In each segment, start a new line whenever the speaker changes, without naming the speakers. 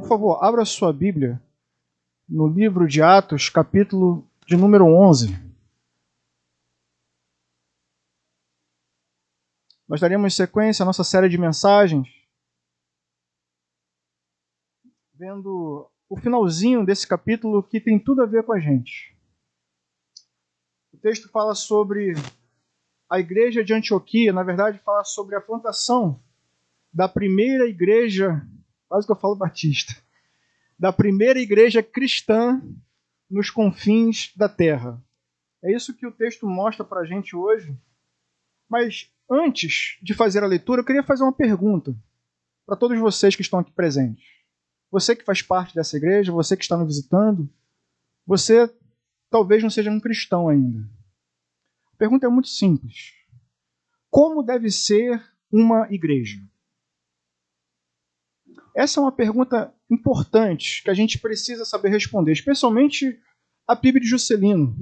Por favor, abra sua Bíblia no livro de Atos, capítulo de número 11. Nós daremos sequência à nossa série de mensagens, vendo o finalzinho desse capítulo que tem tudo a ver com a gente. O texto fala sobre a igreja de Antioquia, na verdade fala sobre a plantação da primeira igreja, quase que eu falo batista, da primeira igreja cristã nos confins da terra. É isso que o texto mostra para a gente hoje. Mas antes de fazer a leitura, eu queria fazer uma pergunta para todos vocês que estão aqui presentes. Você que faz parte dessa igreja, você que está nos visitando, você talvez não seja um cristão ainda. A pergunta é muito simples. Como deve ser uma igreja? Essa é uma pergunta importante que a gente precisa saber responder, especialmente a Bíblia de Juscelino.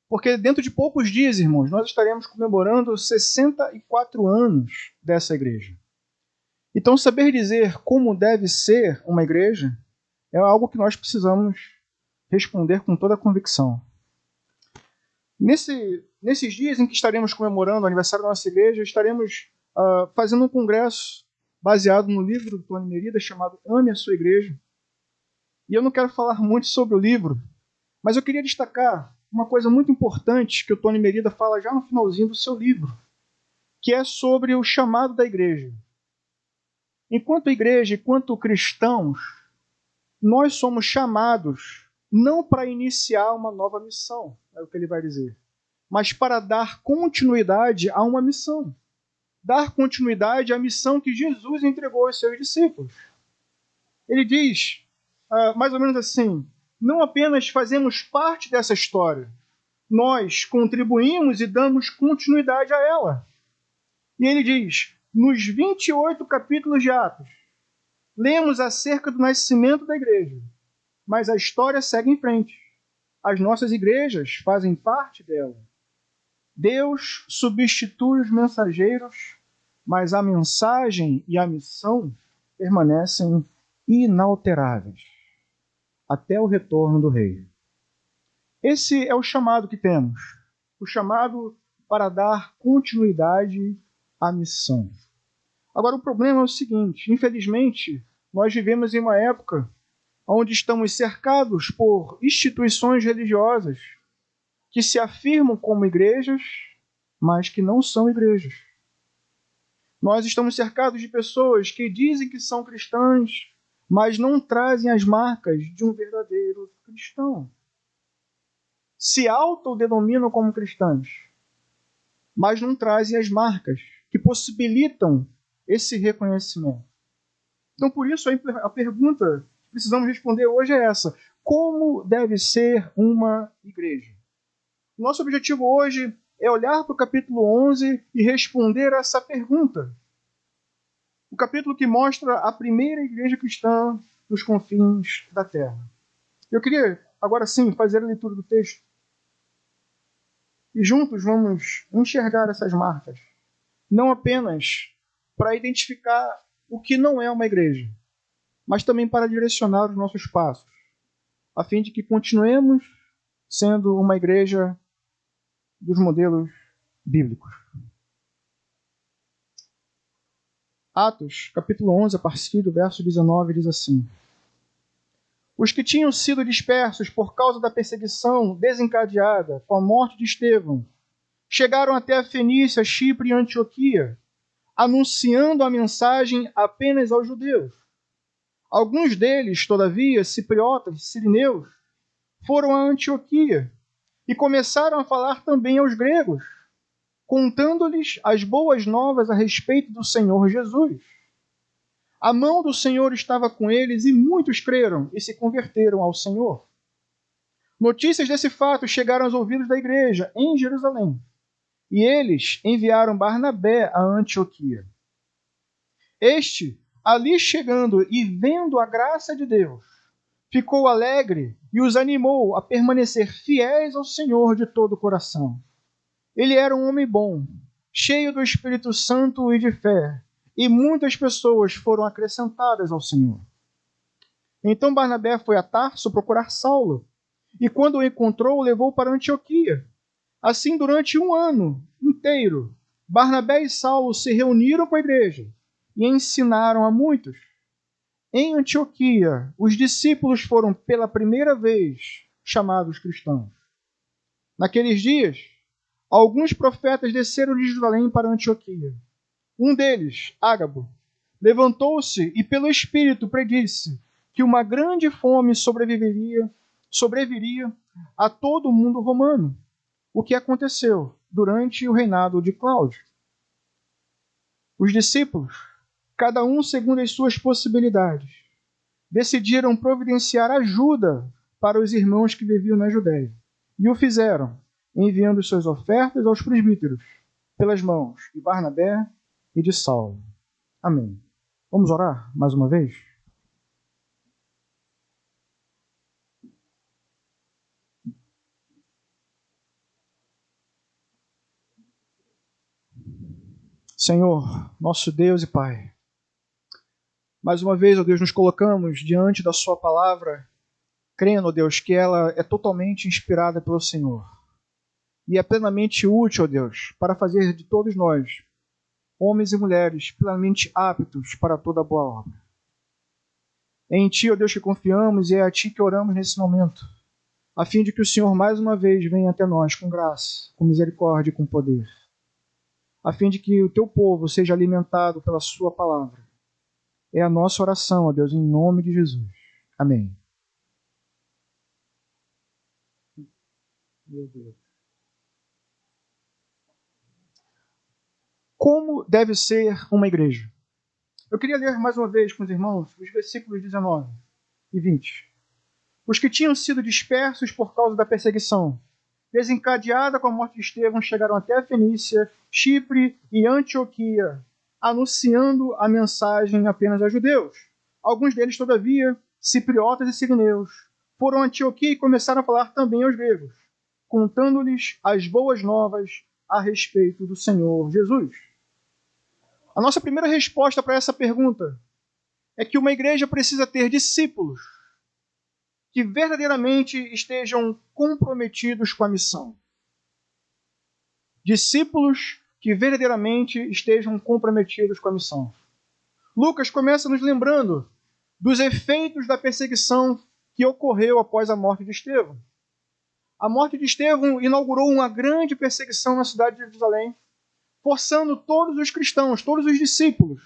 Porque dentro de poucos dias, irmãos, nós estaremos comemorando 64 anos dessa igreja. Então, saber dizer como deve ser uma igreja é algo que nós precisamos responder com toda a convicção. Nesses dias em que estaremos comemorando o aniversário da nossa igreja, estaremos fazendo um congresso baseado no livro do Tony Merida chamado Ame a Sua Igreja. E eu não quero falar muito sobre o livro, mas eu queria destacar uma coisa muito importante que o Tony Merida fala já no finalzinho do seu livro, que é sobre o chamado da igreja. Enquanto igreja, enquanto cristãos, nós somos chamados não para iniciar uma nova missão, é o que ele vai dizer, mas para dar continuidade a uma missão. Dar continuidade à missão que Jesus entregou aos seus discípulos. Ele diz, mais ou menos assim, não apenas fazemos parte dessa história, nós contribuímos e damos continuidade a ela. E ele diz, nos 28 capítulos de Atos, lemos acerca do nascimento da igreja, mas a história segue em frente. As nossas igrejas fazem parte dela. Deus substitui os mensageiros, mas a mensagem e a missão permanecem inalteráveis até o retorno do Rei. Esse é o chamado que temos, o chamado para dar continuidade à missão. Agora, o problema é o seguinte, infelizmente, nós vivemos em uma época onde estamos cercados por instituições religiosas que se afirmam como igrejas, mas que não são igrejas. Nós estamos cercados de pessoas que dizem que são cristãs, mas não trazem as marcas de um verdadeiro cristão. Se autodenominam como cristãs, mas não trazem as marcas que possibilitam esse reconhecimento. Então, por isso, a pergunta que precisamos responder hoje é essa. Como deve ser uma igreja? Nosso objetivo hoje é olhar para o capítulo 11 e responder a essa pergunta. O capítulo que mostra a primeira igreja cristã nos confins da terra. Eu queria, agora sim, fazer a leitura do texto. E juntos vamos enxergar essas marcas. Não apenas para identificar o que não é uma igreja, mas também para direcionar os nossos passos, a fim de que continuemos sendo uma igreja dos modelos bíblicos. Atos, capítulo 11, a partir do verso 19, diz assim: Os que tinham sido dispersos por causa da perseguição desencadeada com a morte de Estevão, chegaram até a Fenícia, Chipre e Antioquia, anunciando a mensagem apenas aos judeus. Alguns deles, todavia, cipriotas, sirineus, foram a Antioquia e começaram a falar também aos gregos, contando-lhes as boas novas a respeito do Senhor Jesus. A mão do Senhor estava com eles e muitos creram e se converteram ao Senhor. Notícias desse fato chegaram aos ouvidos da igreja em Jerusalém, e eles enviaram Barnabé a Antioquia. Este, ali chegando e vendo a graça de Deus, ficou alegre e os animou a permanecer fiéis ao Senhor de todo o coração. Ele era um homem bom, cheio do Espírito Santo e de fé, e muitas pessoas foram acrescentadas ao Senhor. Então Barnabé foi a Tarso procurar Saulo, e quando o encontrou, o levou para Antioquia. Assim, durante um ano inteiro, Barnabé e Saulo se reuniram com a igreja e ensinaram a muitos. Em Antioquia, os discípulos foram pela primeira vez chamados cristãos. Naqueles dias, alguns profetas desceram de Jerusalém para Antioquia. Um deles, Ágabo, levantou-se e pelo Espírito predisse que uma grande fome sobreviria a todo o mundo romano, o que aconteceu durante o reinado de Cláudio. Os discípulos, cada um segundo as suas possibilidades, decidiram providenciar ajuda para os irmãos que viviam na Judéia. E o fizeram, enviando suas ofertas aos presbíteros, pelas mãos de Barnabé e de Saulo. Amém. Vamos orar mais uma vez? Senhor, nosso Deus e Pai, mais uma vez, ó Deus, nos colocamos diante da Sua palavra, crendo, ó Deus, que ela é totalmente inspirada pelo Senhor e é plenamente útil, ó Deus, para fazer de todos nós, homens e mulheres, plenamente aptos para toda boa obra. É em Ti, ó Deus, que confiamos e é a Ti que oramos nesse momento, a fim de que o Senhor mais uma vez venha até nós com graça, com misericórdia e com poder, a fim de que o Teu povo seja alimentado pela Sua palavra. É a nossa oração, ó Deus, em nome de Jesus. Amém. Meu Deus. Como deve ser uma igreja? Eu queria ler mais uma vez com os irmãos os versículos 19 e 20. Os que tinham sido dispersos por causa da perseguição, desencadeada com a morte de Estevão, chegaram até a Fenícia, Chipre e Antioquia, anunciando a mensagem apenas a judeus. Alguns deles, todavia, cipriotas e sirineus, foram a Antioquia e começaram a falar também aos gregos, contando-lhes as boas novas a respeito do Senhor Jesus. A nossa primeira resposta para essa pergunta é que uma igreja precisa ter discípulos que verdadeiramente estejam comprometidos com a missão. Discípulos que verdadeiramente estejam comprometidos com a missão. Lucas começa nos lembrando dos efeitos da perseguição que ocorreu após a morte de Estevão. A morte de Estevão inaugurou uma grande perseguição na cidade de Jerusalém, forçando todos os cristãos, todos os discípulos,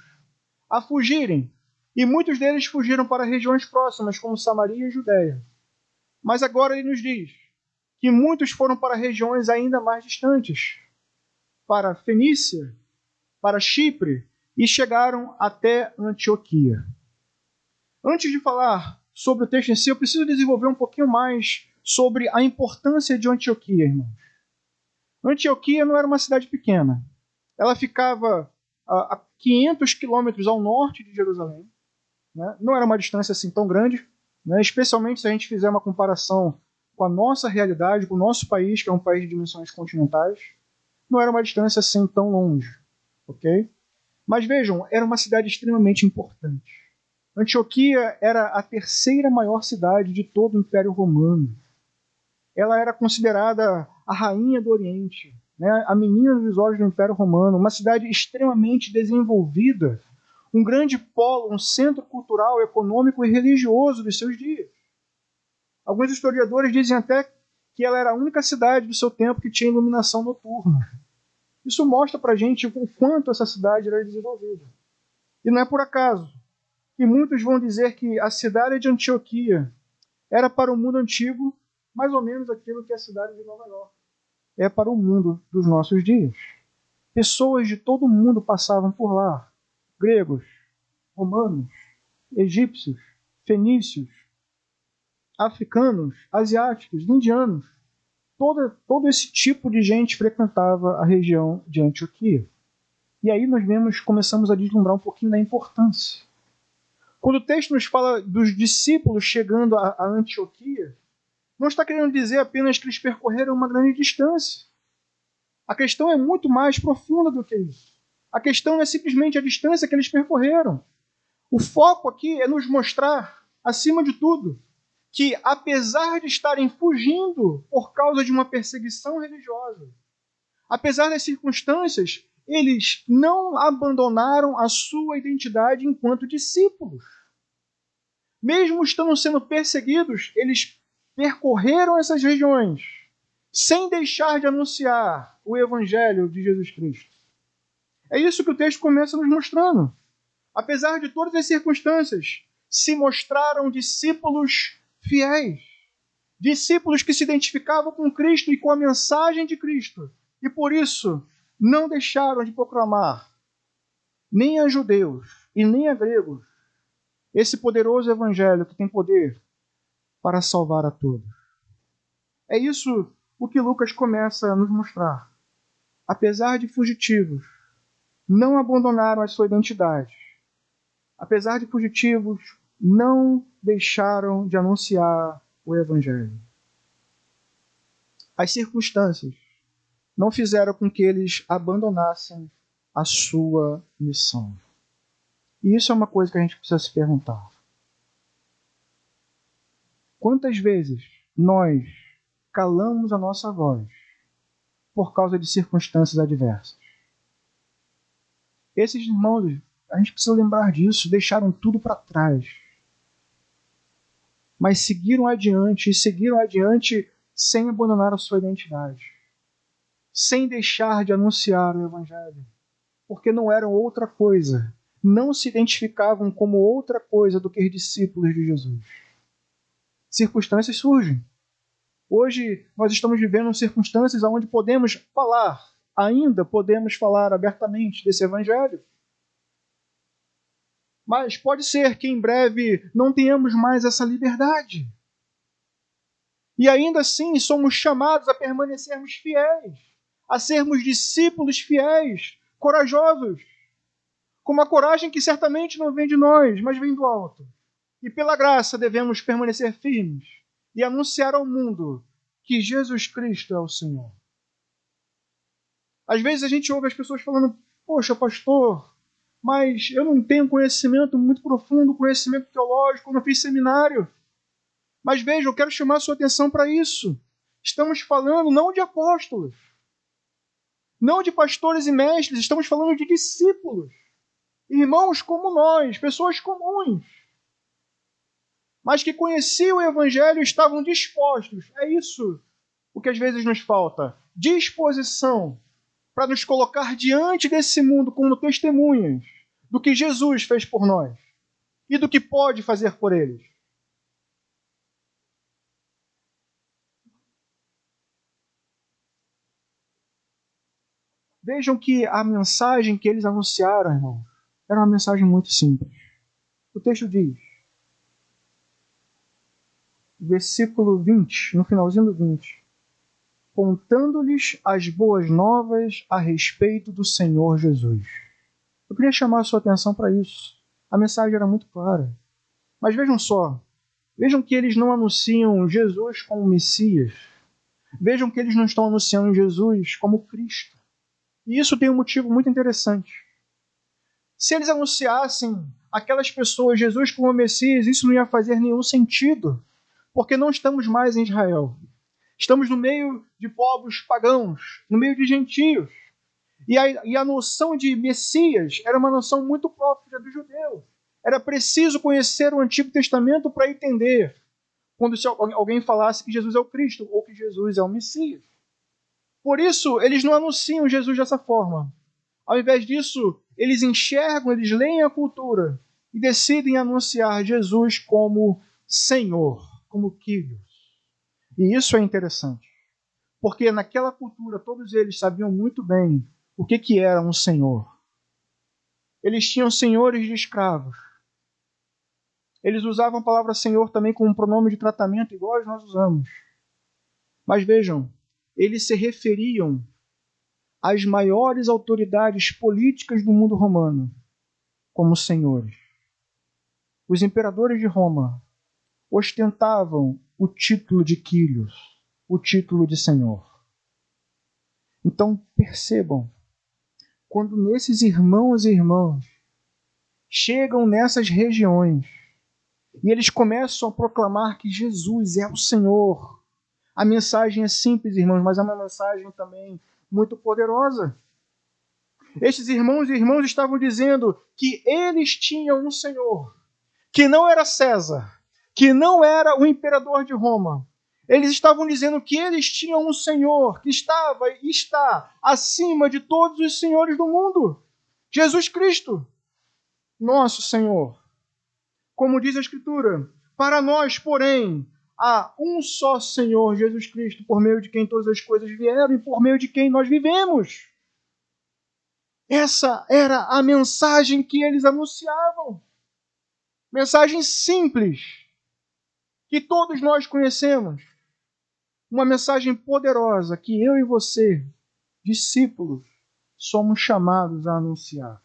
a fugirem. E muitos deles fugiram para regiões próximas, como Samaria e Judéia. Mas agora ele nos diz que muitos foram para regiões ainda mais distantes, para Fenícia, para Chipre, e chegaram até Antioquia. Antes de falar sobre o texto em si, eu preciso desenvolver um pouquinho mais sobre a importância de Antioquia, irmãos. Antioquia não era uma cidade pequena. Ela ficava a 500 quilômetros ao norte de Jerusalém. Né? Não era uma distância assim tão grande, né? Especialmente se a gente fizer uma comparação com a nossa realidade, com o nosso país, que é um país de dimensões continentais. Não era uma distância assim tão longe. Ok? Mas vejam, era uma cidade extremamente importante. Antioquia era a terceira maior cidade de todo o Império Romano. Ela era considerada a rainha do Oriente, né? A menina dos olhos do Império Romano, uma cidade extremamente desenvolvida, um grande polo, um centro cultural, econômico e religioso dos seus dias. Alguns historiadores dizem até que ela era a única cidade do seu tempo que tinha iluminação noturna. Isso mostra para a gente o quanto essa cidade era desenvolvida. E não é por acaso que muitos vão dizer que a cidade de Antioquia era para o mundo antigo mais ou menos aquilo que é a cidade de Nova York é para o mundo dos nossos dias. Pessoas de todo o mundo passavam por lá. Gregos, romanos, egípcios, fenícios, africanos, asiáticos, indianos. Todo esse tipo de gente frequentava a região de Antioquia. E aí nós começamos a deslumbrar um pouquinho da importância. Quando o texto nos fala dos discípulos chegando a Antioquia, não está querendo dizer apenas que eles percorreram uma grande distância. A questão é muito mais profunda do que isso. A questão não é simplesmente a distância que eles percorreram. O foco aqui é nos mostrar acima de tudo, que apesar de estarem fugindo por causa de uma perseguição religiosa, apesar das circunstâncias, eles não abandonaram a sua identidade enquanto discípulos. Mesmo estando sendo perseguidos, eles percorreram essas regiões sem deixar de anunciar o Evangelho de Jesus Cristo. É isso que o texto começa nos mostrando. Apesar de todas as circunstâncias, se mostraram discípulos fiéis. Discípulos que se identificavam com Cristo e com a mensagem de Cristo. E por isso, não deixaram de proclamar, nem a judeus e nem a gregos, esse poderoso evangelho que tem poder para salvar a todos. É isso o que Lucas começa a nos mostrar. Apesar de fugitivos, não abandonaram a sua identidade. Apesar de fugitivos, não deixaram de anunciar o evangelho. As circunstâncias não fizeram com que eles abandonassem a sua missão. E isso é uma coisa que a gente precisa se perguntar. Quantas vezes nós calamos a nossa voz por causa de circunstâncias adversas? Esses irmãos, a gente precisa lembrar disso, deixaram tudo para trás. Mas seguiram adiante sem abandonar a sua identidade. Sem deixar de anunciar o evangelho. Porque não eram outra coisa. Não se identificavam como outra coisa do que discípulos de Jesus. Circunstâncias surgem. Hoje nós estamos vivendo circunstâncias onde podemos falar, ainda podemos falar abertamente desse evangelho. Mas pode ser que em breve não tenhamos mais essa liberdade. E ainda assim somos chamados a permanecermos fiéis, a sermos discípulos fiéis, corajosos, com uma coragem que certamente não vem de nós, mas vem do alto. E pela graça devemos permanecer firmes e anunciar ao mundo que Jesus Cristo é o Senhor. Às vezes a gente ouve as pessoas falando, poxa, pastor, mas eu não tenho conhecimento muito profundo, conhecimento teológico, eu não fiz seminário. Mas veja, eu quero chamar a sua atenção para isso. Estamos falando não de apóstolos, não de pastores e mestres, estamos falando de discípulos. Irmãos como nós, pessoas comuns, mas que conheciam o Evangelho e estavam dispostos. É isso o que às vezes nos falta. Disposição para nos colocar diante desse mundo como testemunhas do que Jesus fez por nós e do que pode fazer por eles. Vejam que a mensagem que eles anunciaram, irmão, era uma mensagem muito simples. O texto diz, versículo 20, no finalzinho do 20, contando-lhes as boas novas a respeito do Senhor Jesus. Eu queria chamar a sua atenção para isso. A mensagem era muito clara. Mas vejam só, vejam que eles não anunciam Jesus como Messias. Vejam que eles não estão anunciando Jesus como Cristo. E isso tem um motivo muito interessante. Se eles anunciassem aquelas pessoas Jesus como Messias, isso não ia fazer nenhum sentido, porque não estamos mais em Israel. Estamos no meio de povos pagãos, no meio de gentios. E a noção de Messias era uma noção muito própria dos judeus. Era preciso conhecer o Antigo Testamento para entender quando alguém falasse que Jesus é o Cristo ou que Jesus é o Messias. Por isso, eles não anunciam Jesus dessa forma. Ao invés disso, eles enxergam, eles leem a cultura e decidem anunciar Jesus como Senhor, como Kyrios. E isso é interessante, porque naquela cultura todos eles sabiam muito bem o que era um senhor. Eles tinham senhores de escravos. Eles usavam a palavra senhor também como um pronome de tratamento, igual nós usamos. Mas vejam, eles se referiam às maiores autoridades políticas do mundo romano como senhores. Os imperadores de Roma ostentavam o título de Kyrios, o título de Senhor. Então percebam, quando esses irmãos e irmãs chegam nessas regiões E eles começam a proclamar que Jesus é o Senhor. A mensagem é simples, irmãos, mas é uma mensagem também muito poderosa. Estes irmãos e irmãs estavam dizendo que eles tinham um Senhor, que não era César, que não era o imperador de Roma. Eles estavam dizendo que eles tinham um Senhor que estava e está acima de todos os senhores do mundo. Jesus Cristo, nosso Senhor. Como diz a Escritura, para nós, porém, há um só Senhor, Jesus Cristo, por meio de quem todas as coisas vieram e por meio de quem nós vivemos. Essa era a mensagem que eles anunciavam. Mensagem simples, que todos nós conhecemos. Uma mensagem poderosa que eu e você, discípulos, somos chamados a anunciar.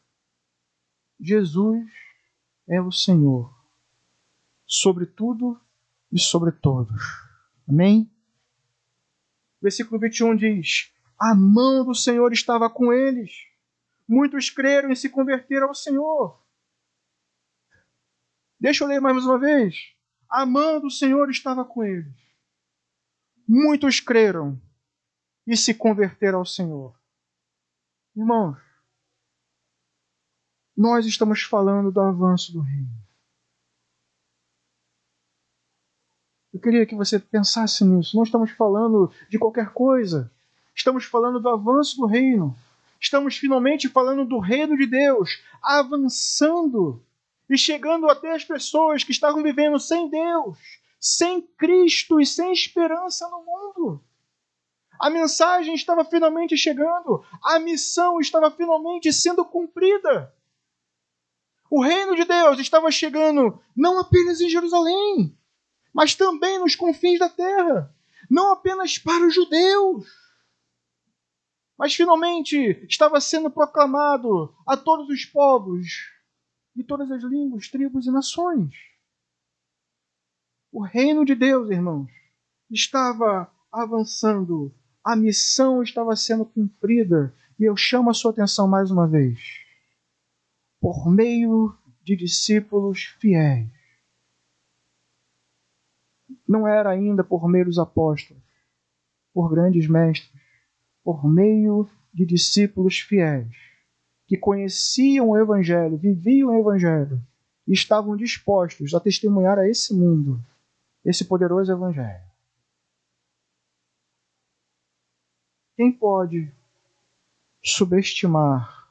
Jesus é o Senhor, sobre tudo e sobre todos. Amém? Versículo 21 diz: a mão do Senhor estava com eles. Muitos creram e se converteram ao Senhor. Deixa eu ler mais uma vez. A mão do Senhor estava com eles. Muitos creram e se converteram ao Senhor. Irmãos, nós estamos falando do avanço do reino. Eu queria que você pensasse nisso. Não estamos falando de qualquer coisa. Estamos falando do avanço do reino. Estamos finalmente falando do reino de Deus, avançando e chegando até as pessoas que estavam vivendo sem Deus, sem Cristo e sem esperança no mundo. A mensagem estava finalmente chegando. A missão estava finalmente sendo cumprida. O reino de Deus estava chegando não apenas em Jerusalém, mas também nos confins da terra. Não apenas para os judeus, mas finalmente estava sendo proclamado a todos os povos, de todas as línguas, tribos e nações. O reino de Deus, irmãos, estava avançando. A missão estava sendo cumprida. E eu chamo a sua atenção mais uma vez. Por meio de discípulos fiéis. Não era ainda por meio dos apóstolos, por grandes mestres, por meio de discípulos fiéis, que conheciam o Evangelho, viviam o Evangelho, e estavam dispostos a testemunhar a esse mundo, esse poderoso Evangelho. Quem pode subestimar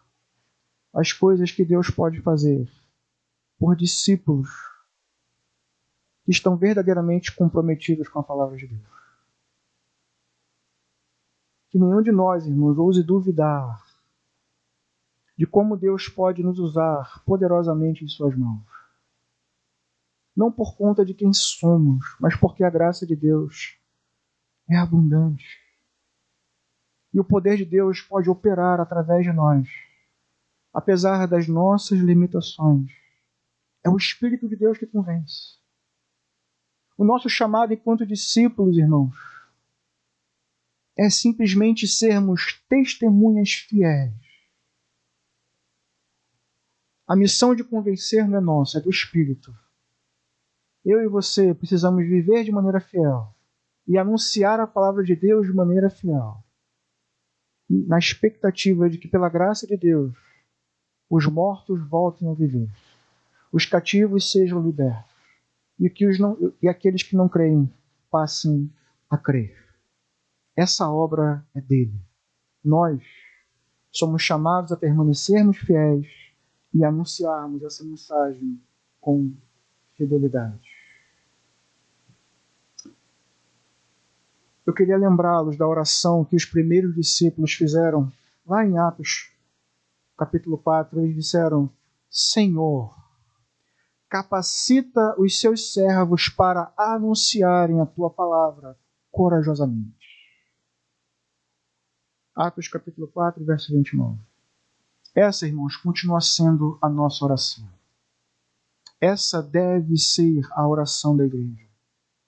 as coisas que Deus pode fazer por discípulos que estão verdadeiramente comprometidos com a palavra de Deus? Que nenhum de nós, irmãos, ouse duvidar de como Deus pode nos usar poderosamente em suas mãos. Não por conta de quem somos, mas porque a graça de Deus é abundante. E o poder de Deus pode operar através de nós, apesar das nossas limitações. É o Espírito de Deus que convence. O nosso chamado enquanto discípulos, irmãos, é simplesmente sermos testemunhas fiéis. A missão de convencer não é nossa, é do Espírito. Eu e você precisamos viver de maneira fiel e anunciar a palavra de Deus de maneira fiel, na expectativa de que, pela graça de Deus, os mortos voltem a viver, os cativos sejam libertos e aqueles que não creem passem a crer. Essa obra é dele. Nós somos chamados a permanecermos fiéis e anunciarmos essa mensagem com fidelidade. Eu queria lembrá-los da oração que os primeiros discípulos fizeram lá em Atos, capítulo 4. Eles disseram: Senhor, capacita os seus servos para anunciarem a tua palavra corajosamente. Atos capítulo 4, verso 29. Essa, irmãos, continua sendo a nossa oração. Essa deve ser a oração da igreja.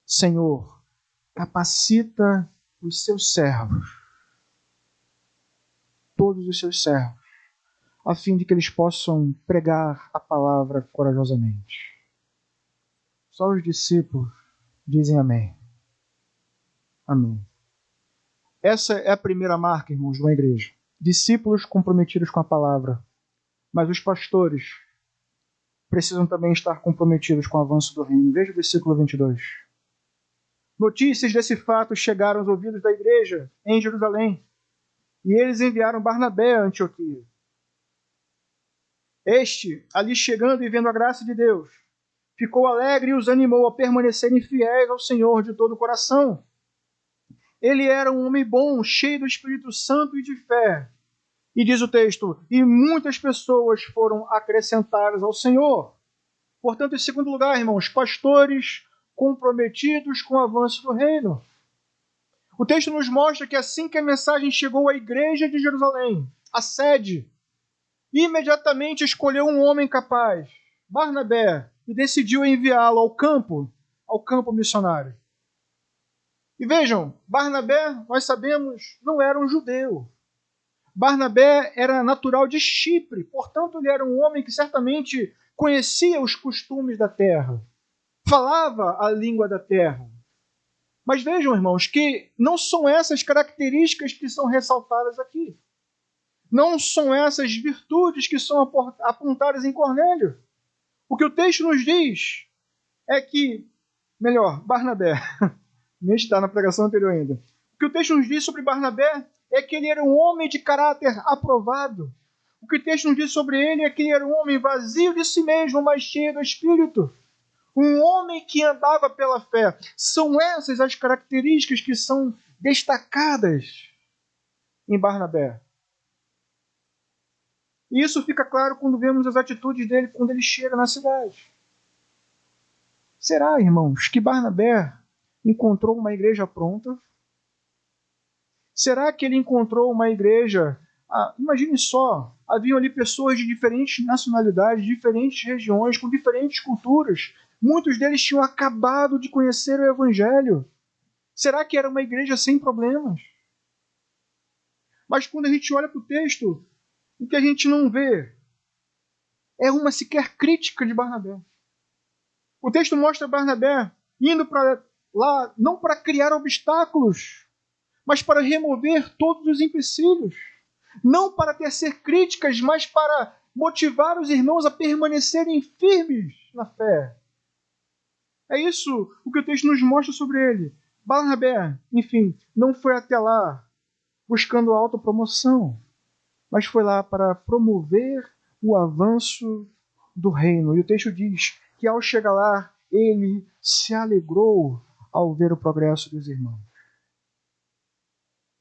Senhor, capacita os seus servos, todos os seus servos, a fim de que eles possam pregar a palavra corajosamente. Só os discípulos dizem amém. Amém. Essa é a primeira marca, irmãos, de uma igreja. Discípulos comprometidos com a palavra. Mas os pastores precisam também estar comprometidos com o avanço do reino. Veja o versículo 22. Notícias desse fato chegaram aos ouvidos da igreja em Jerusalém, e eles enviaram Barnabé a Antioquia. Este, ali chegando e vendo a graça de Deus, ficou alegre e os animou a permanecerem fiéis ao Senhor de todo o coração. Ele era um homem bom, cheio do Espírito Santo e de fé. E diz o texto, e muitas pessoas foram acrescentadas ao Senhor. Portanto, em segundo lugar, irmãos, pastores comprometidos com o avanço do reino. O texto nos mostra que assim que a mensagem chegou à igreja de Jerusalém, a sede, imediatamente escolheu um homem capaz, Barnabé, e decidiu enviá-lo ao campo missionário. E vejam, Barnabé, nós sabemos, não era um judeu. Barnabé era natural de Chipre, portanto ele era um homem que certamente conhecia os costumes da terra, falava a língua da terra. Mas vejam, irmãos, que não são essas características que são ressaltadas aqui. Não são essas virtudes que são apontadas em Cornélio. O que o texto nos diz é que, Barnabé, nem está na pregação anterior ainda. O que o texto nos diz sobre Barnabé é que ele era um homem de caráter aprovado. O que o texto nos diz sobre ele é que ele era um homem vazio de si mesmo, mas cheio do Espírito. Um homem que andava pela fé. São essas as características que são destacadas em Barnabé. E isso fica claro quando vemos as atitudes dele quando ele chega na cidade. Será, irmãos, que Barnabé encontrou uma igreja pronta? Será que ele encontrou uma igreja... imagine só, haviam ali pessoas de diferentes nacionalidades, diferentes regiões, com diferentes culturas. Muitos deles tinham acabado de conhecer o Evangelho. Será que era uma igreja sem problemas? Mas quando a gente olha para o texto, o que a gente não vê é uma sequer crítica de Barnabé. O texto mostra Barnabé indo para lá não para criar obstáculos, mas para remover todos os empecilhos. Não para tecer críticas, mas para motivar os irmãos a permanecerem firmes na fé. É isso o que o texto nos mostra sobre ele. Barnabé, enfim, não foi até lá buscando autopromoção, mas foi lá para promover o avanço do reino. E o texto diz que ao chegar lá, ele se alegrou ao ver o progresso dos irmãos.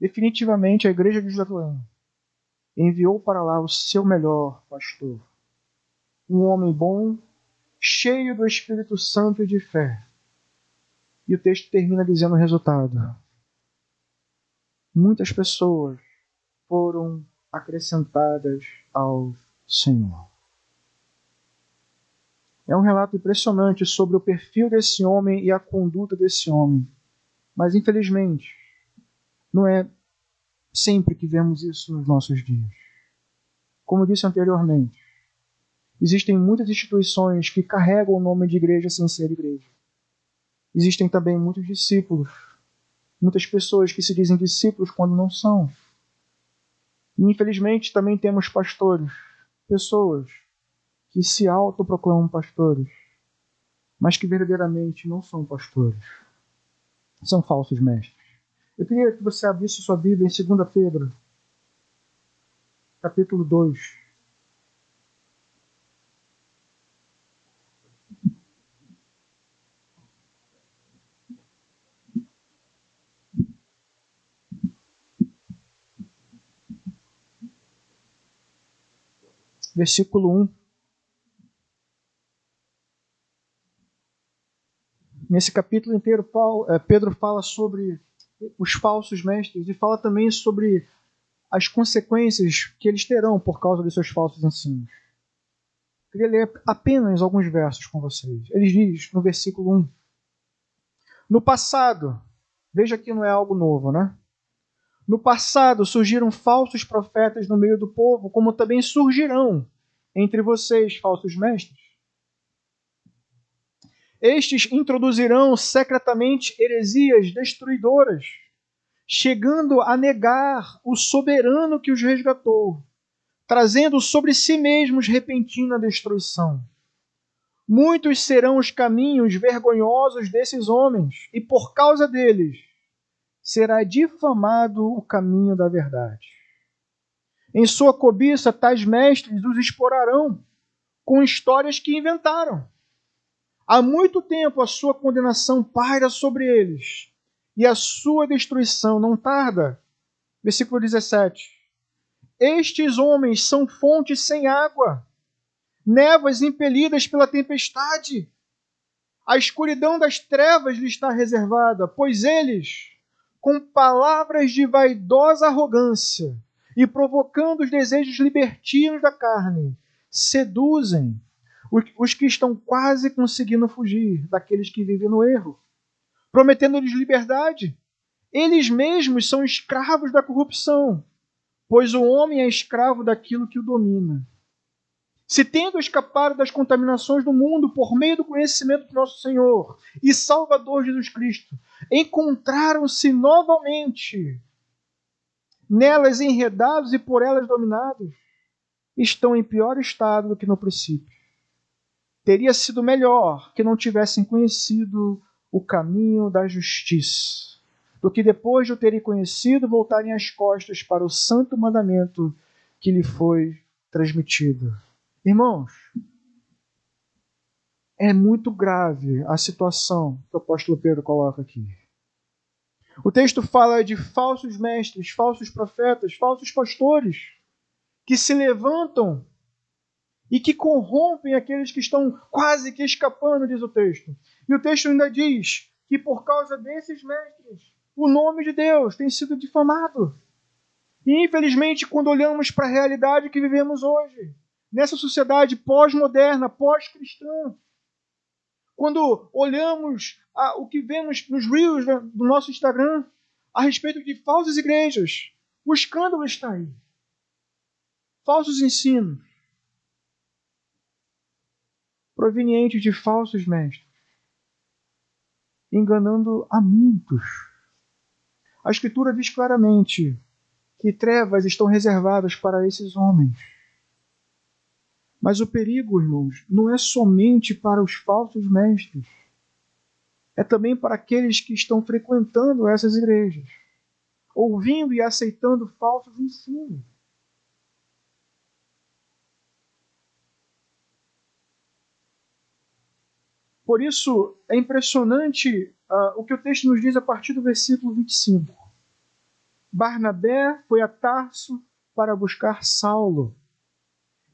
Definitivamente, a igreja de Jerusalém enviou para lá o seu melhor pastor, um homem bom, cheio do Espírito Santo e de fé. E o texto termina dizendo o resultado. Muitas pessoas foram acrescentadas ao Senhor. É um relato impressionante sobre o perfil desse homem e a conduta desse homem. Mas, infelizmente, não é sempre que vemos isso nos nossos dias. Como eu disse anteriormente, existem muitas instituições que carregam o nome de igreja sem ser igreja. Existem também muitos discípulos, muitas pessoas que se dizem discípulos quando não são. E, infelizmente, também temos pastores, pessoas que se autoproclamam pastores, mas que verdadeiramente não são pastores. São falsos mestres. Eu queria que você abrisse sua Bíblia em 2 Pedro, capítulo 2. Versículo 1. Nesse capítulo inteiro, Pedro fala sobre os falsos mestres e fala também sobre as consequências que eles terão por causa de seus falsos ensinos. Eu queria ler apenas alguns versos com vocês. Ele diz no versículo 1: No passado, veja que não é algo novo, né? No passado surgiram falsos profetas no meio do povo, como também surgirão entre vocês falsos mestres. Estes introduzirão secretamente heresias destruidoras, chegando a negar o soberano que os resgatou, trazendo sobre si mesmos repentina destruição. Muitos serão os caminhos vergonhosos desses homens, e por causa deles será difamado o caminho da verdade. Em sua cobiça, tais mestres os explorarão com histórias que inventaram. Há muito tempo a sua condenação paira sobre eles, e a sua destruição não tarda. Versículo 17. Estes homens são fontes sem água, névoas impelidas pela tempestade. A escuridão das trevas lhe está reservada, pois eles, com palavras de vaidosa arrogância e provocando os desejos libertinos da carne, seduzem os que estão quase conseguindo fugir daqueles que vivem no erro, prometendo-lhes liberdade. Eles mesmos são escravos da corrupção, pois o homem é escravo daquilo que o domina. Se tendo escapado das contaminações do mundo por meio do conhecimento do nosso Senhor e Salvador Jesus Cristo, encontraram-se novamente nelas enredados e por elas dominados, estão em pior estado do que no princípio. Teria sido melhor que não tivessem conhecido o caminho da justiça, do que depois de o terem conhecido, voltarem as costas para o santo mandamento que lhe foi transmitido. Irmãos, é muito grave a situação que o apóstolo Pedro coloca aqui. O texto fala de falsos mestres, falsos profetas, falsos pastores, que se levantam e que corrompem aqueles que estão quase que escapando, diz o texto. E o texto ainda diz que por causa desses mestres, o nome de Deus tem sido difamado. E infelizmente, quando olhamos para a realidade que vivemos hoje, nessa sociedade pós-moderna, pós-cristã, quando olhamos o que vemos nos reels do nosso Instagram a respeito de falsas igrejas, o escândalo está aí. Falsos ensinos provenientes de falsos mestres, enganando a muitos. A Escritura diz claramente que trevas estão reservadas para esses homens. Mas o perigo, irmãos, não é somente para os falsos mestres. É também para aqueles que estão frequentando essas igrejas, ouvindo e aceitando falsos ensinos. Por isso, é impressionante o que o texto nos diz a partir do versículo 25. Barnabé foi a Tarso para buscar Saulo.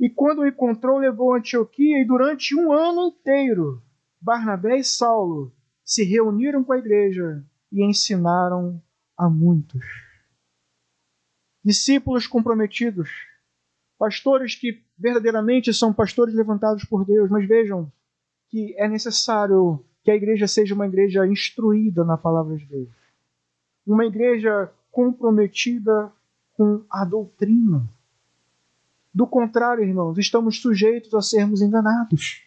E quando o encontrou, levou a Antioquia, e durante 1 ano inteiro, Barnabé e Saulo se reuniram com a igreja e ensinaram a muitos. Discípulos comprometidos, pastores que verdadeiramente são pastores levantados por Deus, mas vejam que é necessário que a igreja seja uma igreja instruída na palavra de Deus. Uma igreja comprometida com a doutrina. Do contrário, irmãos, estamos sujeitos a sermos enganados,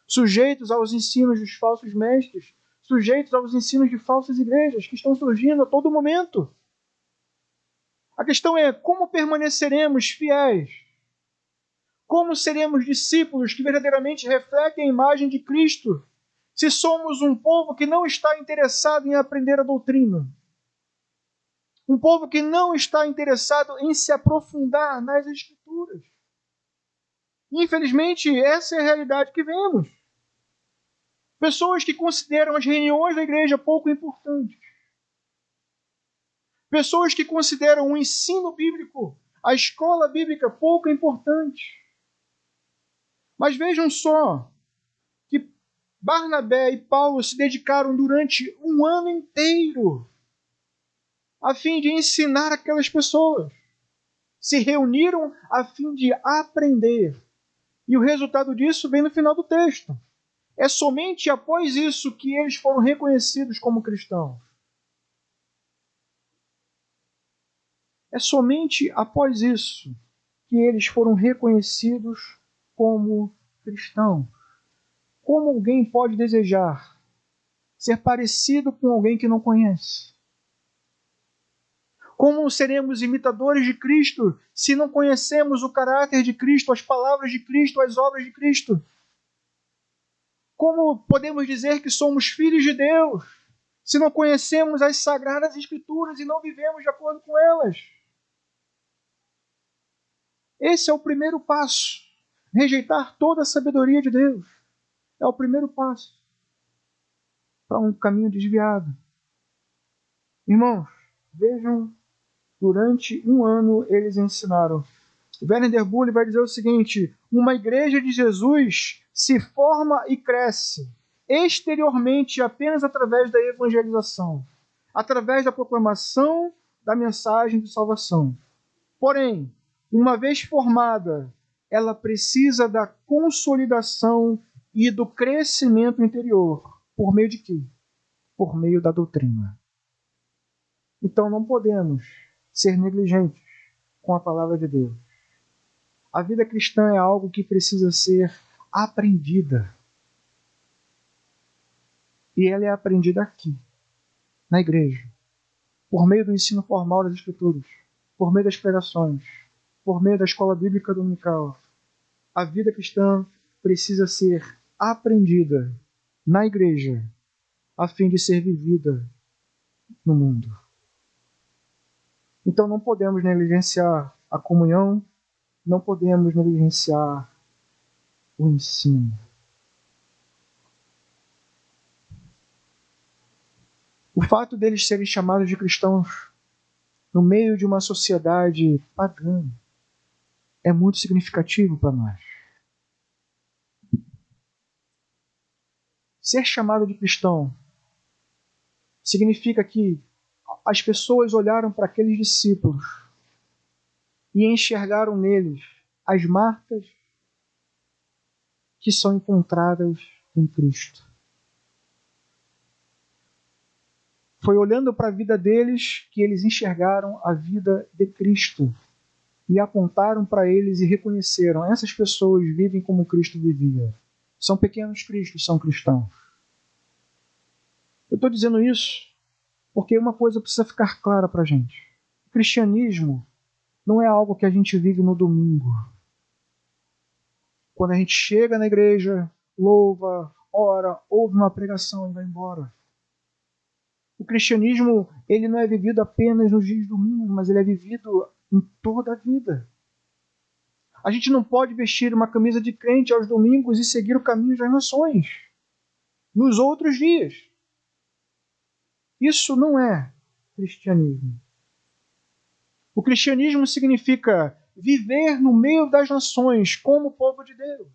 sujeitos aos ensinos dos falsos mestres, sujeitos aos ensinos de falsas igrejas que estão surgindo a todo momento. A questão é como permaneceremos fiéis? Como seremos discípulos que verdadeiramente refletem a imagem de Cristo, se somos um povo que não está interessado em aprender a doutrina? Um povo que não está interessado em se aprofundar nas Escrituras. Infelizmente, essa é a realidade que vemos. Pessoas que consideram as reuniões da igreja pouco importantes. Pessoas que consideram o ensino bíblico, a escola bíblica, pouco importante. Mas vejam só que Barnabé e Paulo se dedicaram durante 1 ano inteiro a fim de ensinar aquelas pessoas. Se reuniram a fim de aprender. E o resultado disso vem no final do texto. É somente após isso que eles foram reconhecidos como cristãos. É somente após isso que eles foram reconhecidos como cristãos. Como alguém pode desejar ser parecido com alguém que não conhece? Como seremos imitadores de Cristo se não conhecemos o caráter de Cristo, as palavras de Cristo, as obras de Cristo? Como podemos dizer que somos filhos de Deus se não conhecemos as sagradas Escrituras e não vivemos de acordo com elas? Esse é o primeiro passo. Rejeitar toda a sabedoria de Deus é o primeiro passo para um caminho desviado. Irmãos, vejam, durante um ano eles ensinaram. O Werner der Bull vai dizer o seguinte: uma igreja de Jesus se forma e cresce exteriormente apenas através da evangelização, através da proclamação da mensagem de salvação. Porém, uma vez formada, ela precisa da consolidação e do crescimento interior. Por meio de quê? Por meio da doutrina. Então não podemos ser negligentes com a palavra de Deus. A vida cristã é algo que precisa ser aprendida. E ela é aprendida aqui, na igreja, por meio do ensino formal das Escrituras, por meio das pregações, por meio da escola bíblica dominical. A vida cristã precisa ser aprendida na igreja, a fim de ser vivida no mundo. Então não podemos negligenciar a comunhão, não podemos negligenciar o ensino. O fato deles serem chamados de cristãos no meio de uma sociedade pagã é muito significativo para nós. Ser chamado de cristão significa que as pessoas olharam para aqueles discípulos e enxergaram neles as marcas que são encontradas em Cristo. Foi olhando para a vida deles que eles enxergaram a vida de Cristo e apontaram para eles e reconheceram: essas pessoas vivem como Cristo vivia. São pequenos cristos, são cristãos. Eu estou dizendo isso porque uma coisa precisa ficar clara para a gente. O cristianismo não é algo que a gente vive no domingo. Quando a gente chega na igreja, louva, ora, ouve uma pregação e vai embora. O cristianismo, ele não é vivido apenas nos dias de domingo, mas ele é vivido em toda a vida. A gente não pode vestir uma camisa de crente aos domingos e seguir o caminho das nações nos outros dias. Isso não é cristianismo. O cristianismo significa viver no meio das nações como povo de Deus.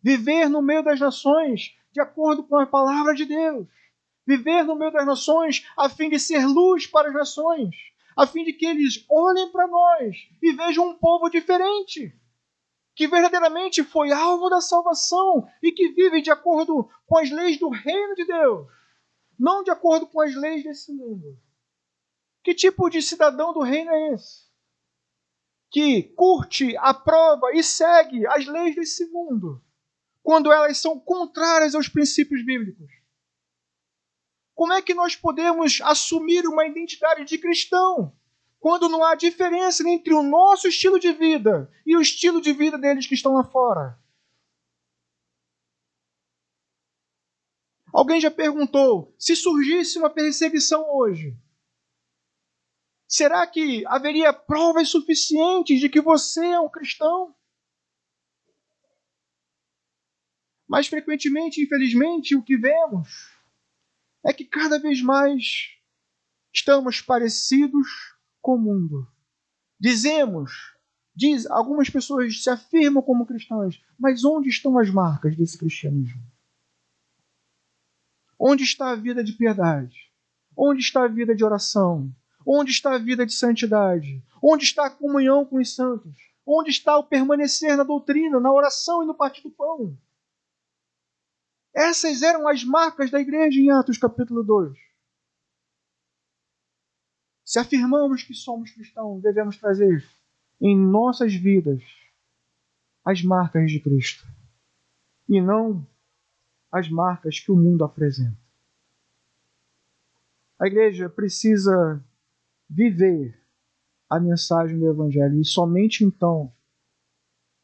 Viver no meio das nações de acordo com a palavra de Deus. Viver no meio das nações a fim de ser luz para as nações, a fim de que eles olhem para nós e vejam um povo diferente, que verdadeiramente foi alvo da salvação e que vive de acordo com as leis do reino de Deus, não de acordo com as leis desse mundo. Que tipo de cidadão do reino é esse? Que curte, aprova e segue as leis desse mundo, quando elas são contrárias aos princípios bíblicos. Como é que nós podemos assumir uma identidade de cristão quando não há diferença entre o nosso estilo de vida e o estilo de vida deles que estão lá fora? Alguém já perguntou, se surgisse uma perseguição hoje, será que haveria provas suficientes de que você é um cristão? Mas frequentemente, infelizmente, o que vemos é que cada vez mais estamos parecidos com o mundo. Algumas pessoas se afirmam como cristãs, mas onde estão as marcas desse cristianismo? Onde está a vida de piedade? Onde está a vida de oração? Onde está a vida de santidade? Onde está a comunhão com os santos? Onde está o permanecer na doutrina, na oração e no partir do pão? Essas eram as marcas da igreja em Atos capítulo 2. Se afirmamos que somos cristãos, devemos trazer em nossas vidas as marcas de Cristo. E não as marcas que o mundo apresenta. A igreja precisa viver a mensagem do Evangelho e somente então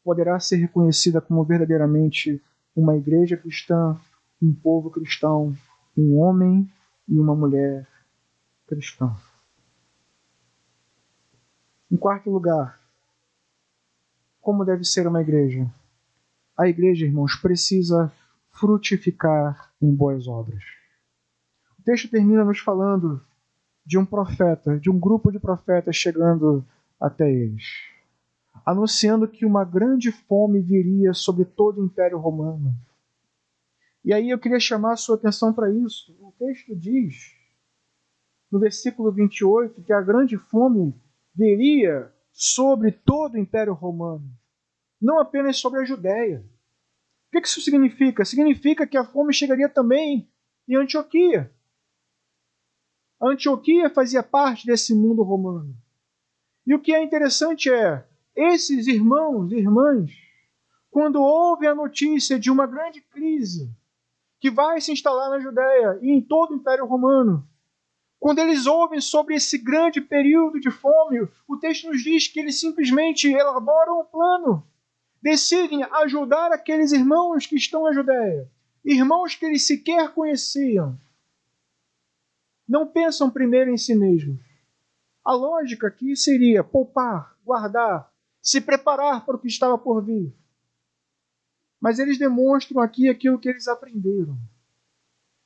poderá ser reconhecida como verdadeiramente uma igreja cristã, um povo cristão, um homem e uma mulher cristã. Em quarto lugar, como deve ser uma igreja? A igreja, irmãos, precisa frutificar em boas obras. O texto termina nos falando de um profeta, de um grupo de profetas chegando até eles, anunciando que uma grande fome viria sobre todo o Império Romano. E aí eu queria chamar a sua atenção para isso. O texto diz, no versículo 28, que a grande fome viria sobre todo o Império Romano, não apenas sobre a Judéia. O que isso significa? Significa que a fome chegaria também em Antioquia. A Antioquia fazia parte desse mundo romano. E o que é interessante é, esses irmãos e irmãs, quando ouvem a notícia de uma grande crise que vai se instalar na Judéia e em todo o Império Romano, quando eles ouvem sobre esse grande período de fome, o texto nos diz que eles simplesmente elaboram um plano, decidem ajudar aqueles irmãos que estão na Judéia, irmãos que eles sequer conheciam. Não pensam primeiro em si mesmos. A lógica aqui seria poupar, guardar, se preparar para o que estava por vir. Mas eles demonstram aqui aquilo que eles aprenderam.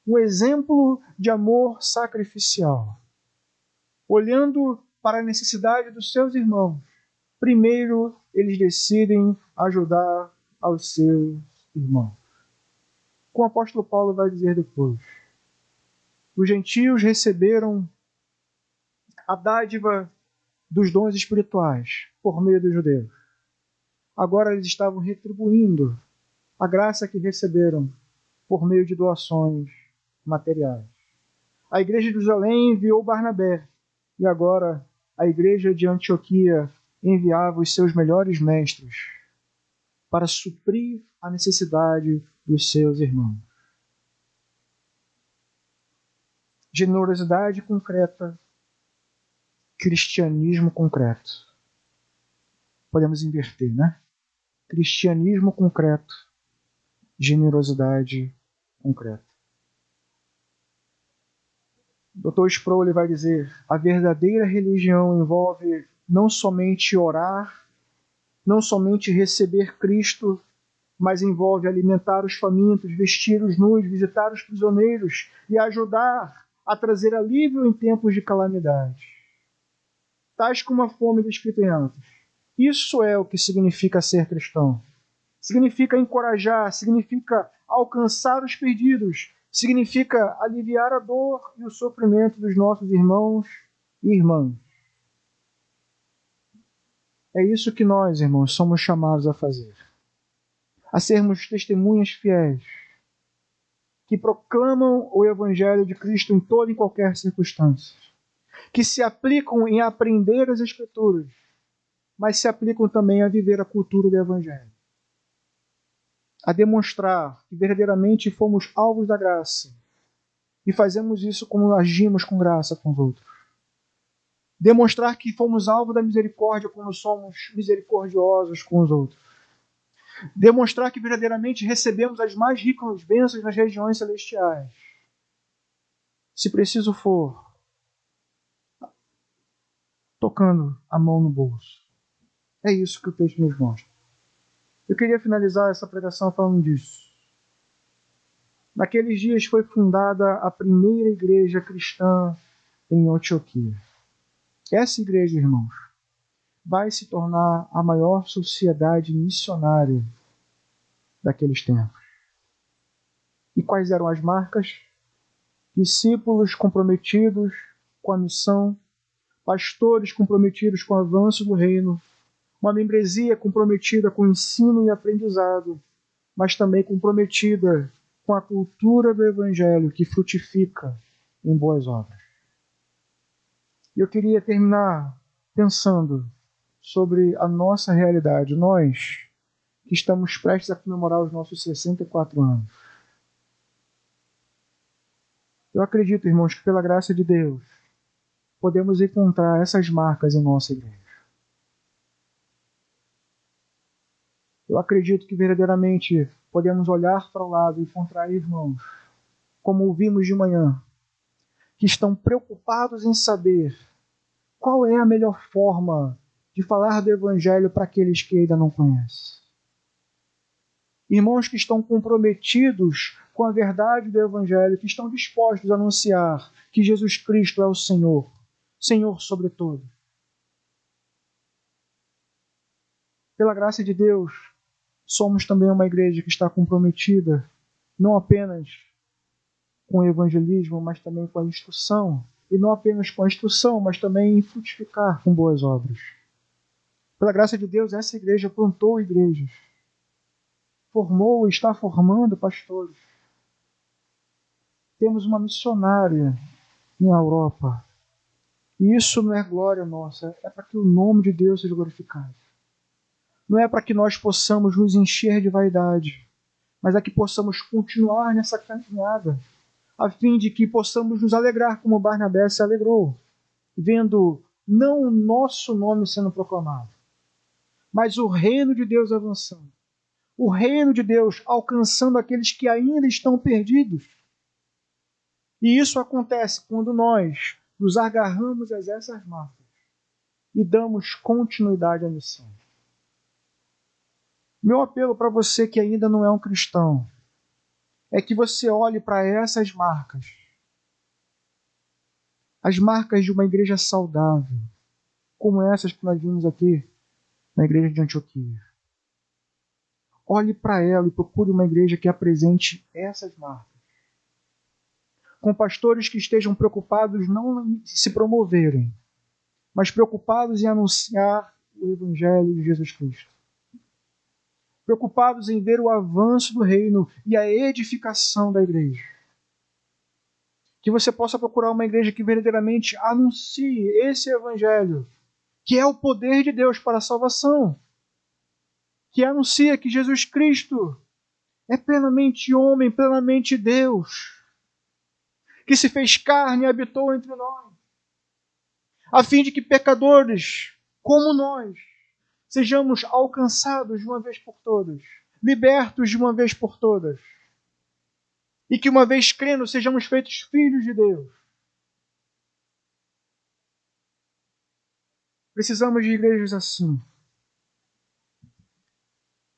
Um exemplo de amor sacrificial. Olhando para a necessidade dos seus irmãos, primeiro eles decidem ajudar aos seus irmãos. Como o apóstolo Paulo vai dizer depois. Os gentios receberam a dádiva dos dons espirituais por meio dos judeus. Agora eles estavam retribuindo a graça que receberam por meio de doações materiais. A igreja de Jerusalém enviou Barnabé e agora a igreja de Antioquia enviava os seus melhores mestres para suprir a necessidade dos seus irmãos. Generosidade concreta, cristianismo concreto. Podemos inverter, né? Cristianismo concreto, generosidade concreta. Dr. Sproul vai dizer: a verdadeira religião envolve não somente orar, não somente receber Cristo, mas envolve alimentar os famintos, vestir os nus, visitar os prisioneiros e ajudar a trazer alívio em tempos de calamidade. Tais como a fome descrita em Atos. Isso é o que significa ser cristão. Significa encorajar, significa alcançar os perdidos, significa aliviar a dor e o sofrimento dos nossos irmãos e irmãs. É isso que nós, irmãos, somos chamados a fazer. A sermos testemunhas fiéis, que proclamam o Evangelho de Cristo em toda e qualquer circunstância, que se aplicam em aprender as Escrituras, mas se aplicam também a viver a cultura do Evangelho, a demonstrar que verdadeiramente fomos alvos da graça e fazemos isso como agimos com graça com os outros. Demonstrar que fomos alvos da misericórdia quando somos misericordiosos com os outros. Demonstrar que verdadeiramente recebemos as mais ricas bênçãos nas regiões celestiais. Se preciso for, tocando a mão no bolso. É isso que o texto nos mostra. Eu queria finalizar essa pregação falando disso. Naqueles dias foi fundada a primeira igreja cristã em Antioquia. Essa igreja, irmãos, vai se tornar a maior sociedade missionária daqueles tempos. E quais eram as marcas? Discípulos comprometidos com a missão, pastores comprometidos com o avanço do reino, uma membresia comprometida com o ensino e aprendizado, mas também comprometida com a cultura do Evangelho que frutifica em boas obras. E eu queria terminar pensando sobre a nossa realidade. Nós que estamos prestes a comemorar os nossos 64 anos. Eu acredito, irmãos, que pela graça de Deus, podemos encontrar essas marcas em nossa igreja. Eu acredito que verdadeiramente podemos olhar para o lado e encontrar irmãos, como ouvimos de manhã, que estão preocupados em saber qual é a melhor forma de falar do Evangelho para aqueles que ainda não conhecem. Irmãos que estão comprometidos com a verdade do Evangelho, que estão dispostos a anunciar que Jesus Cristo é o Senhor, Senhor sobre tudo. Pela graça de Deus, somos também uma igreja que está comprometida não apenas com o evangelismo, mas também com a instrução. E não apenas com a instrução, mas também em frutificar com boas obras. Pela graça de Deus, essa igreja plantou igrejas, formou e está formando pastores. Temos uma missionária na Europa. E isso não é glória nossa, é para que o nome de Deus seja glorificado. Não é para que nós possamos nos encher de vaidade, mas é que possamos continuar nessa caminhada, a fim de que possamos nos alegrar como Barnabé se alegrou, vendo não o nosso nome sendo proclamado, mas o reino de Deus avançando, o reino de Deus alcançando aqueles que ainda estão perdidos. E isso acontece quando nós nos agarramos a essas marcas e damos continuidade à missão. Meu apelo para você que ainda não é um cristão é que você olhe para essas marcas, as marcas de uma igreja saudável, como essas que nós vimos aqui na igreja de Antioquia. Olhe para ela e procure uma igreja que apresente essas marcas, com pastores que estejam preocupados não em se promoverem, mas preocupados em anunciar o Evangelho de Jesus Cristo. Preocupados em ver o avanço do reino e a edificação da igreja. Que você possa procurar uma igreja que verdadeiramente anuncie esse Evangelho, que é o poder de Deus para a salvação. Que anuncia que Jesus Cristo é plenamente homem, plenamente Deus, que se fez carne e habitou entre nós, a fim de que pecadores como nós sejamos alcançados de uma vez por todas, libertos de uma vez por todas, e que uma vez crendo sejamos feitos filhos de Deus. Precisamos de igrejas assim,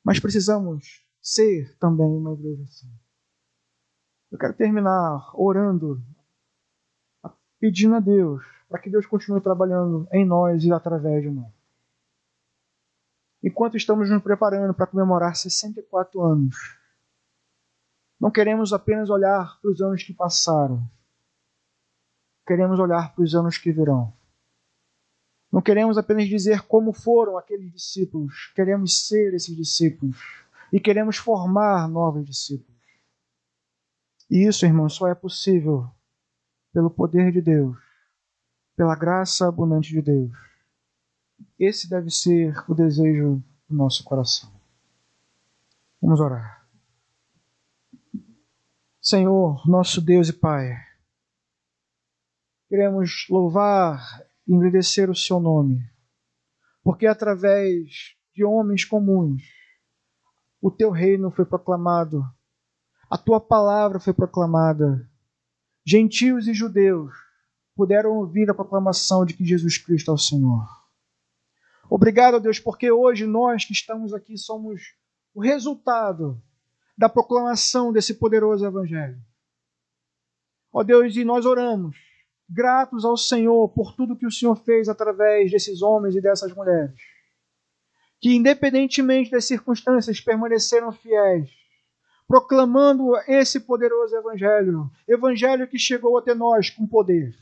mas precisamos ser também uma igreja assim. Eu quero terminar orando, pedindo a Deus, para que Deus continue trabalhando em nós e através de nós. Enquanto estamos nos preparando para comemorar 64 anos, não queremos apenas olhar para os anos que passaram, queremos olhar para os anos que virão. Não queremos apenas dizer como foram aqueles discípulos, queremos ser esses discípulos e queremos formar novos discípulos. E isso, irmãos, só é possível pelo poder de Deus, pela graça abundante de Deus. Esse deve ser o desejo do nosso coração. Vamos orar. Senhor, nosso Deus e Pai, queremos louvar e engrandecer o Seu nome, porque através de homens comuns, o Teu reino foi proclamado, a Tua palavra foi proclamada. Gentios e judeus puderam ouvir a proclamação de que Jesus Cristo é o Senhor. Obrigado, Deus, porque hoje nós que estamos aqui somos o resultado da proclamação desse poderoso Evangelho. Ó Deus, e nós oramos, gratos ao Senhor por tudo que o Senhor fez através desses homens e dessas mulheres, que independentemente das circunstâncias permaneceram fiéis, proclamando esse poderoso Evangelho, Evangelho que chegou até nós com poder.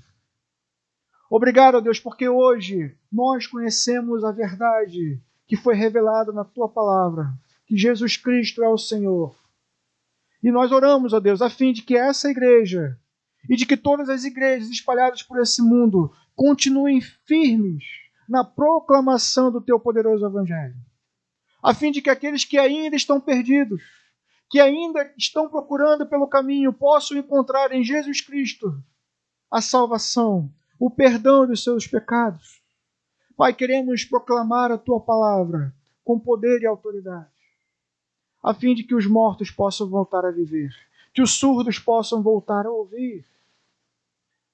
Obrigado, Deus, porque hoje nós conhecemos a verdade que foi revelada na Tua palavra, que Jesus Cristo é o Senhor. E nós oramos, ó Deus, a fim de que essa igreja e de que todas as igrejas espalhadas por esse mundo continuem firmes na proclamação do Teu poderoso Evangelho, a fim de que aqueles que ainda estão perdidos, que ainda estão procurando pelo caminho, possam encontrar em Jesus Cristo a salvação, o perdão dos seus pecados. Pai, queremos proclamar a Tua palavra com poder e autoridade, a fim de que os mortos possam voltar a viver, que os surdos possam voltar a ouvir.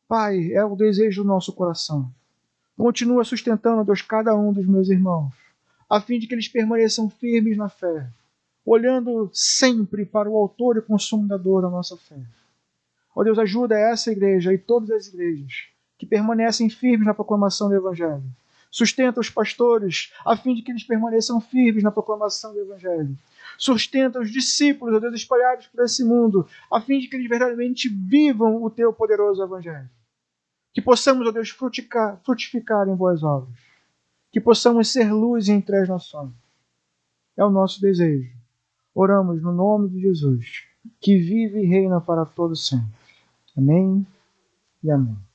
Pai, é o desejo do nosso coração. Continua sustentando, Deus, cada um dos meus irmãos, a fim de que eles permaneçam firmes na fé, olhando sempre para o autor e consumador da nossa fé. Ó Deus, ajuda essa igreja e todas as igrejas que permanecem firmes na proclamação do Evangelho. Sustenta os pastores, a fim de que eles permaneçam firmes na proclamação do Evangelho. Sustenta os discípulos, ó Deus, espalhados por esse mundo, a fim de que eles verdadeiramente vivam o Teu poderoso Evangelho. Que possamos, ó Deus, frutificar em boas obras. Que possamos ser luz entre as nações. É o nosso desejo. Oramos no nome de Jesus, que vive e reina para todo sempre. Amém e amém.